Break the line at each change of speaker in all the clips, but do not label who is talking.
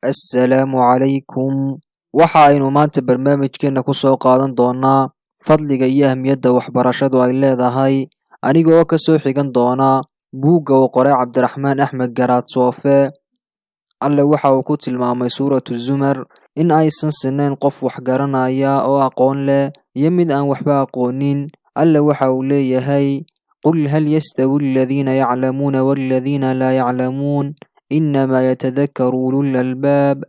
assalaamu calaykum. Waxa aynu maanta barnaamijkeena ku soo qaadan doonaa fadliga iyo ahmiyadda waxbarashadu ay leedahay, aniga oo ka soo xigan doona buugga uu qoray Cabdiraxmaan Axmed Garaad Soofe. Alle waxa uu ku tilmaamay suuratu Zumar in aysan sinayn qof wax garanaya oo aqoon leh iyo mid aan waxba aqoonin. Alle waxa uu leeyahay: qul hal yastawi alladhiina yaclamuuna walladhiina laa yaclamuun innamaa yatadakkaru ulul albaab.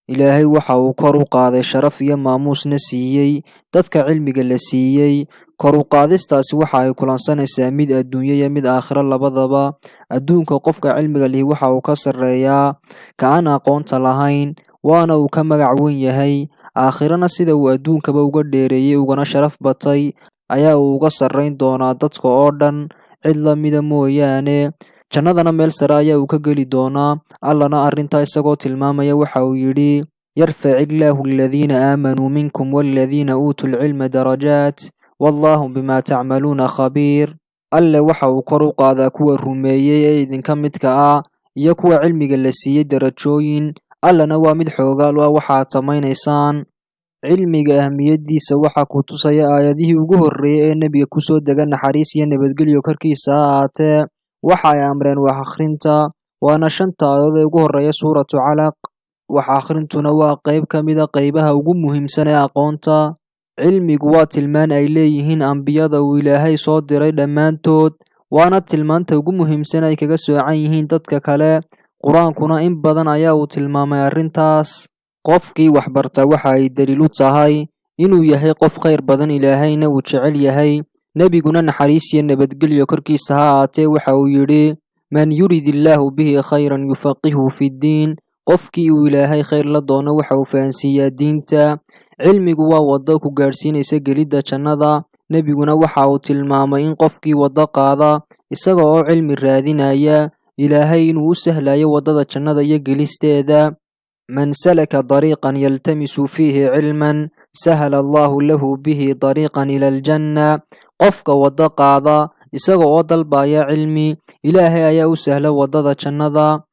Ilaahay waxa uu kor u qaaday sharaf iyo maamuusna siiyey dadka cilmiga la siiyey. Kor u qaadistaasi waxa ay kulansanaysaa mid adduunyo iyo mid aakhiro labadaba. Adduunka qofka cilmiga lihi waxa uu ka sarreeyaa ka aan aqoonta lahayn, waana uu ka magac weyn yahay. Aakhirana sida uu adduunkaba uga dheereeyey ugana sharaf batay ayaa uu uga sarrayn doonaa dadka oo dhan, cid la mida mooyaane. Jannadana meel sare ayaa uu ka geli doonaa. Allana arrintaa isagoo tilmaamaya waxa uu yidhi: yarfacillaahu alladhiina aamanuu minkum walladhiina uutul cilma darajaat wallaahu bimaa tacmaluuna khabiir. Alle waxa uu kor u qaadaa kuwa rumeeyey ee idinka midka ah iyo kuwa cilmiga la siiyey darajooyin. Allana waa mid xoogaal u ah waxaad samaynaysaan. Cilmiga ahmiyaddiisa waxaa ku tusaya aayadihii ugu horreeyey ee nebiga ku soo dega, naxariis iyo nabadgelyo korkiisa ha ahaatee. Waxa ay amreen wax akhrinta, waana 5 aayadood ee ugu horreeya suuratu Calaq. Wax akhrintuna waa qayb ka mid a qaybaha ugu muhiimsan ee aqoonta. Cilmigu waa tilmaan ay leeyihiin ambiyada uu Ilaahay soo diray dhammaantood, waana tilmaanta ugu muhiimsan ay kaga soocan yihiin dadka kale. Qur-aankuna in badan ayaa uu tilmaamay arrintaas. Qofkii wax barta waxa ay daliil u tahay inuu yahay qof khayr badan, Ilaahayna uu jecel yahay. Nebiguna naxariis iyo nabadgelyo korkiisa ha ahaatee waxa uu yidhi: man yurid illaahu bihi khayran yufaqihu fiddiin. Qofkii uu Ilaahay khayr la doono waxa uu fahansiiyaa diinta. Cilmigu waa waddo ku gaadhsiinaysa gelidda jannada. Nebiguna waxa uu tilmaamay in qofkii waddo qaada isaga oo cilmi raadinaya, Ilaahay inuu u sahlayo waddada jannada iyo gelisteeda. man salaka dariiqan yaltamisu fiihi cilman sahala allaahu lahu bihi dariiqan ila aljanna. Qofka waddo qaada isaga oo dalbaya cilmi, Ilaahay ayaa u sahla waddada jannada.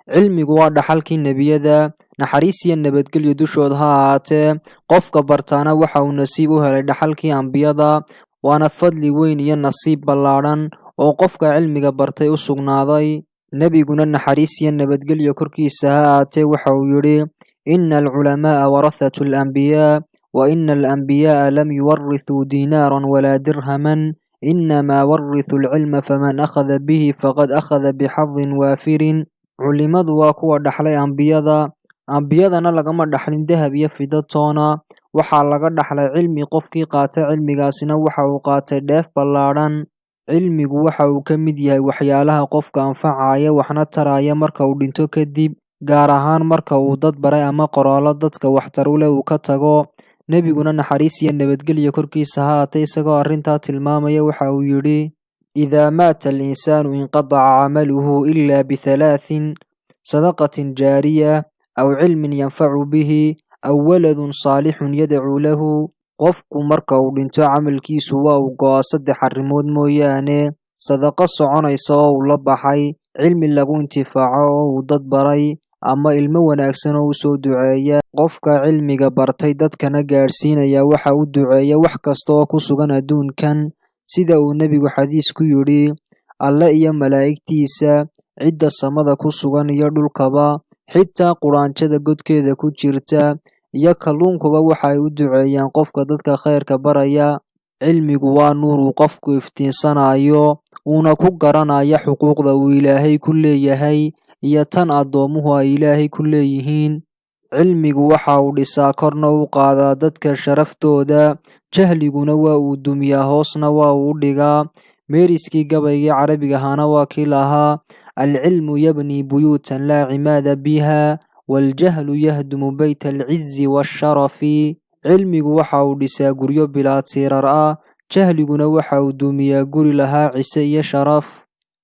Cilmigu waa dhaxalkii nebiyada, naxariis iyo nabadgelyo dushooda ha ahaatee. Qofka bartaana waxa uu nasiib u helay dhaxalkii ambiyada, waana fadli weyn iyo nasiib ballaadhan oo qofka cilmiga bartay u sugnaaday. Nebiguna naxariis iyo nabadgelyo korkiisa ha ahaatee waxa uu yidhi: ina alculamaa'a warathatu alambiyaa wa ina alambiyaaa lam yuwarithuu diinaaran walaa dirhaman inamaa warithuu alcilma faman akhada bihi faqad akhada bixadin waafirin. Culimadu waa kuwa dhaxlay ambiyada. Ambiyadana lagama dhaxlin dahab iyo fido toona, waxaa laga dhaxlay cilmi. Qofkii qaata cilmigaasina waxa uu qaatay dheef ballaadhan. Cilmigu waxa uu ka mid yahay waxyaalaha qofka anfacaya waxna taraya marka uu dhinto kadib, gaar ahaan marka uu dad baray ama qoraallo dadka waxtar u leh uu ka tago. Nebiguna naxariis iyo nabadgelyo korkiisa ha ahaatee isagoo arrintaa tilmaamaya waxa uu yidhi: idaa maata alinsaanu inqadaca camaluhu ilaa bihalaatin sadaqatin jaariya aw cilmin yanfacu bihi aw waladun saalixun yadcuu lahu. Qofku marka uu dhinto camalkiisu waa uu go'aa 3 arrimood mooyaane: sadaqo soconaysa oo uu la baxay, cilmi lagu intifaaco oo uu dad baray, ama ilmo wanaagsan oo u soo duceeya. Qofka cilmiga bartay dadkana gaadhsiinaya waxa uu duceeya wax kasta oo ku sugan adduunkan, sida uu nebigu xadiis ku yidhi: alle iyo malaa'igtiisa, cidda samada ku sugan iyo dhulkaba, xitaa quraanjada godkeeda ku jirta iyo kalluunkuba waxa ay u duceeyaan qofka dadka khayrka baraya. Cilmigu waa nuur uu qofku iftiinsanayo, uuna ku garanaya xuquuqda uu Ilaahay ku leeyahay iyo tan addoomuhu ay Ilaahay ku leeyihiin. Cilmigu waxa uu dhisaa korna u qaadaa dadka sharaftooda, jahliguna waa uu dumiyaa hoosna waa uu dhigaa. Meeriskii gabaygii carabiga ahaana waa kii lahaa: alcilmu yabnii buyuutan laa cimaada biha waljahlu yahdumu bayta alcizi waasharafi. Cilmigu waxa uu dhisaa guryo bilaa tiirar ah, jahliguna waxa uu dumiyaa guri lahaa cise iyo sharaf.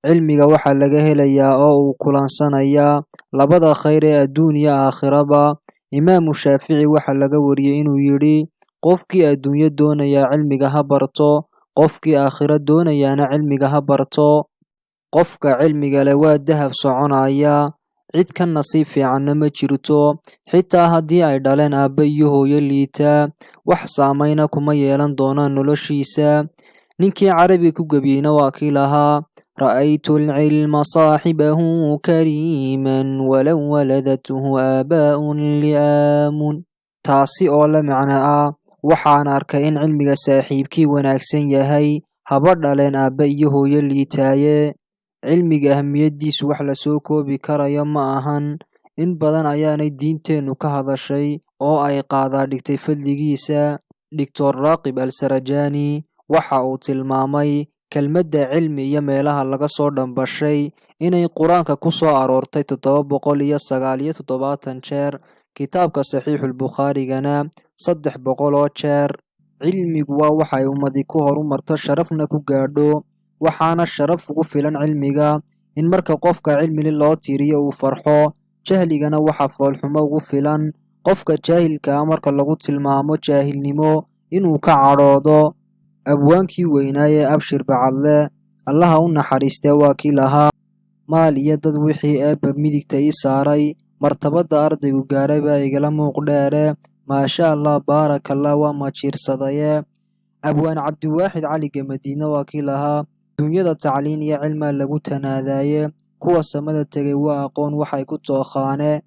Cilmiga waxaa laga helayaa oo uu kulansanayaa labada khayr ee adduun iyo aakhiraba. Imaamu Shaafici waxa laga wariyey inuu yidhi: qofkii adduunyo doonaya cilmiga ha barto, qofkii aakhiro doonayaana cilmiga ha barto. Qofka cilmiga leh waa dahab soconaya, cid ka nasiib fiicanna ma jirto, xitaa haddii ay dhaleen aabbe iyo hooyo liita, wax saamayna kuma yeelan doonaan noloshiisa. ninkii carabi ku gebiyeyna waa kii lahaa: ra'aytu alcilma saaxibahu kariiman walow waladathu aabaa'un li'aamun. taasi oo la macno ah, waxaan arkay in cilmiga saaxiibkii wanaagsan yahay, haba dhaleen aabbe iyo hooyo liitaaye. cilmiga ahmiyaddiisu wax lasoo koobi karayo ma ahan. in badan ayaanay diinteennu ka hadashay oo ay qaadaa dhigtay fadligiisa. Dr. Raaqib al-Sarajani waxa uu tilmaamay kelmadda cilmi iyo meelaha laga soo dhambashay inay qur-aanka ku soo aroortay 779 jeer, kitaabka saxiixulbukhaarigana 300 jeer. cilmigu waa waxay ummadi ku horumarto, sharafna ku gaadho. waxaana sharaf ugu filan cilmiga in marka qofka cilmili loo tiiriyo uu farxo. jahligana waxa foolxumo ugu filan qofka jaahilka ah marka lagu tilmaamo jaahilnimo inuu ka cadhoodo. abwaankii weynaaye Abshir Bacadle, allaha u naxariistee, waa kii lahaa: maal iyo dad wixii eebba midigta ii saaray, martabada ardaygu gaaray baa igala muuq dheere, maasha allah baarakallah waa majiirsadaye. abwaan cabdiwaaxid cali gamadiidna waa kii lahaa: dunyada tacliin iyo cilmaa lagu tanaadaaye, kuwa samada tegay waa aqoon waxay ku tookhaane.